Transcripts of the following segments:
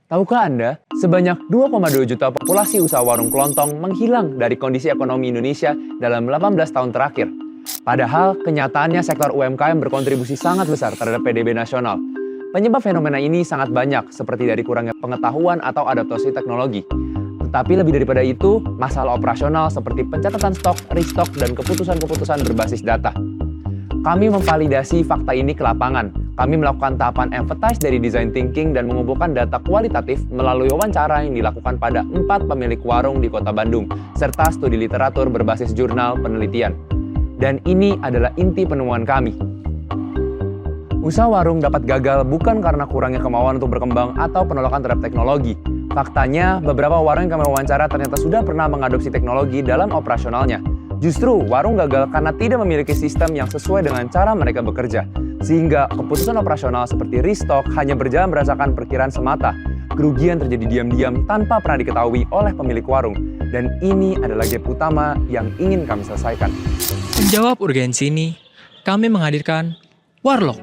Tahukah Anda, sebanyak 2,2 juta populasi usaha warung kelontong menghilang dari kondisi ekonomi Indonesia dalam 18 tahun terakhir. Padahal, kenyataannya sektor UMKM berkontribusi sangat besar terhadap PDB nasional. Penyebab fenomena ini sangat banyak, seperti dari kurangnya pengetahuan atau adaptasi teknologi. Tetapi lebih daripada itu, masalah operasional seperti pencatatan stok, restock, dan keputusan-keputusan berbasis data. Kami memvalidasi fakta ini ke lapangan. Kami melakukan tahapan empathize dari design thinking dan mengumpulkan data kualitatif melalui wawancara yang dilakukan pada 4 pemilik warung di Kota Bandung, serta studi literatur berbasis jurnal penelitian. Dan ini adalah inti penemuan kami. Usaha warung dapat gagal bukan karena kurangnya kemauan untuk berkembang atau penolakan terhadap teknologi. Faktanya, beberapa warung yang kami wawancara ternyata sudah pernah mengadopsi teknologi dalam operasionalnya. Justru, warung gagal karena tidak memiliki sistem yang sesuai dengan cara mereka bekerja. Sehingga keputusan operasional seperti restock hanya berjalan berdasarkan perkiraan semata. Kerugian terjadi diam-diam tanpa pernah diketahui oleh pemilik warung. Dan ini adalah gap utama yang ingin kami selesaikan. Menjawab urgensi ini, kami menghadirkan Warlock,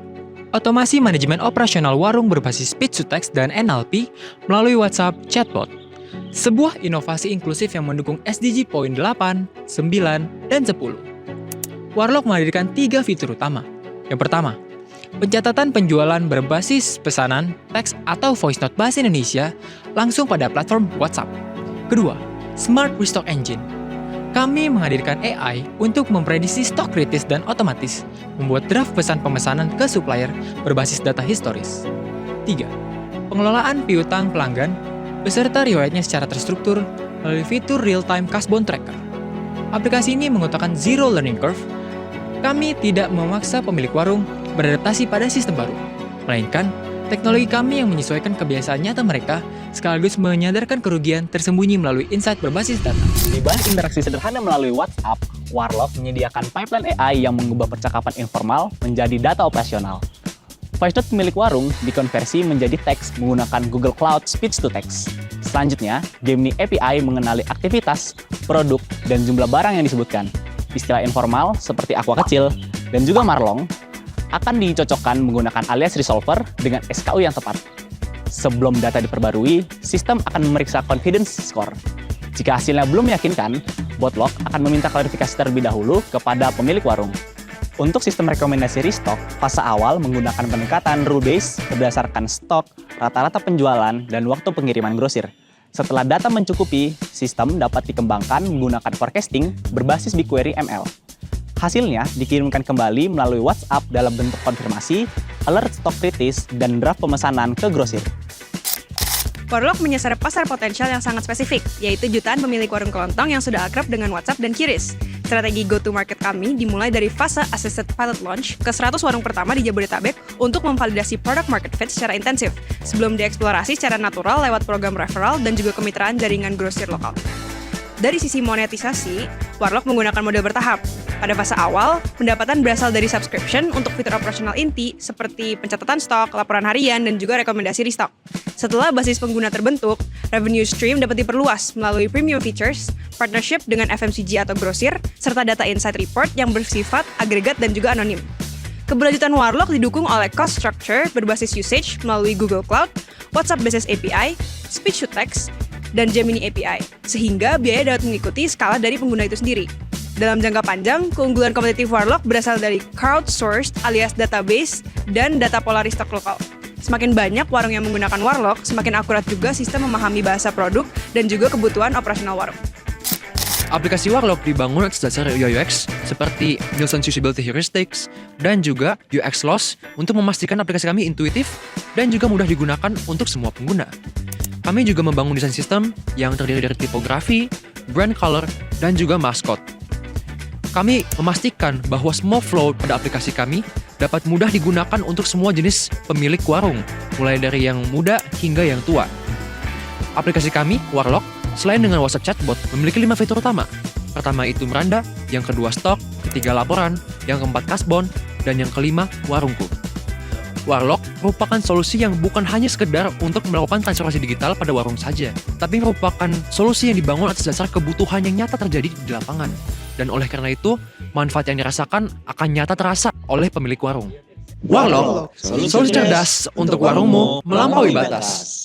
otomasi manajemen operasional warung berbasis speech to text dan NLP melalui WhatsApp chatbot. Sebuah inovasi inklusif yang mendukung SDG poin 8, 9, dan 10. Warlock menghadirkan 3 fitur utama. Yang pertama, pencatatan penjualan berbasis pesanan, teks, atau voice note bahasa Indonesia langsung pada platform WhatsApp. Kedua, Smart Restock Engine. Kami menghadirkan AI untuk memprediksi stok kritis dan otomatis, membuat draft pesan pemesanan ke supplier berbasis data historis. 3. Pengelolaan piutang pelanggan beserta riwayatnya secara terstruktur melalui fitur real-time Cashbound Tracker. Aplikasi ini mengutamakan zero learning curve. Kami tidak memaksa pemilik warung beradaptasi pada sistem baru, melainkan teknologi kami yang menyesuaikan kebiasaan nyata mereka sekaligus menyadarkan kerugian tersembunyi melalui insight berbasis data. Di balik interaksi sederhana melalui WhatsApp, Warlock menyediakan pipeline AI yang mengubah percakapan informal menjadi data operasional. Voice note pemilik warung dikonversi menjadi teks menggunakan Google Cloud Speech to Text. Selanjutnya, Gemini API mengenali aktivitas, produk, dan jumlah barang yang disebutkan. Istilah informal seperti aqua kecil dan juga marlong akan dicocokkan menggunakan alias resolver dengan SKU yang tepat. Sebelum data diperbarui, sistem akan memeriksa confidence score. Jika hasilnya belum meyakinkan, Botlock akan meminta klarifikasi terlebih dahulu kepada pemilik warung. Untuk sistem rekomendasi restock, fase awal menggunakan pendekatan rule-based berdasarkan stok, rata-rata penjualan, dan waktu pengiriman grosir. Setelah data mencukupi, sistem dapat dikembangkan menggunakan forecasting berbasis BigQuery ML. Hasilnya dikirimkan kembali melalui WhatsApp dalam bentuk konfirmasi, alert stok kritis, dan draft pemesanan ke grosir. Warlock menyasar pasar potensial yang sangat spesifik, yaitu jutaan pemilik warung kelontong yang sudah akrab dengan WhatsApp dan QRIS. Strategi go-to-market kami dimulai dari fase assisted pilot launch ke 100 warung pertama di Jabodetabek untuk memvalidasi product market fit secara intensif, sebelum dieksplorasi secara natural lewat program referral dan juga kemitraan jaringan grosir lokal. Dari sisi monetisasi, Warlock menggunakan model bertahap. Pada fase awal, pendapatan berasal dari subscription untuk fitur operasional inti seperti pencatatan stok, laporan harian, dan juga rekomendasi restock. Setelah basis pengguna terbentuk, revenue stream dapat diperluas melalui premium features, partnership dengan FMCG atau grosir, serta data insight report yang bersifat agregat dan juga anonim. Keberlanjutan Warlock didukung oleh cost structure berbasis usage melalui Google Cloud, WhatsApp Business API, Speech to Text, dan Gemini API, sehingga biaya dapat mengikuti skala dari pengguna itu sendiri. Dalam jangka panjang, keunggulan kompetitif Warlock berasal dari crowdsourced alias database dan data pola restock lokal. Semakin banyak warung yang menggunakan Warlock, semakin akurat juga sistem memahami bahasa produk dan juga kebutuhan operasional warung. Aplikasi Warlock dibangun atas dasar UI/UX seperti Nielsen Usability Heuristics dan juga UX Loss untuk memastikan aplikasi kami intuitif dan juga mudah digunakan untuk semua pengguna. Kami juga membangun desain sistem yang terdiri dari tipografi, brand color, dan juga maskot. Kami memastikan bahwa semua flow pada aplikasi kami dapat mudah digunakan untuk semua jenis pemilik warung, mulai dari yang muda hingga yang tua. Aplikasi kami, Warlock, selain dengan WhatsApp chatbot, memiliki 5 fitur utama. Pertama itu Meranda, yang kedua stok, ketiga laporan, yang keempat Cashbound, dan yang kelima Warungku. Warlock merupakan solusi yang bukan hanya sekedar untuk melakukan transformasi digital pada warung saja, tapi merupakan solusi yang dibangun atas dasar kebutuhan yang nyata terjadi di lapangan. Dan oleh karena itu, manfaat yang dirasakan akan nyata terasa oleh pemilik warung. Warlock, solusi cerdas untuk warungmu melampaui batas.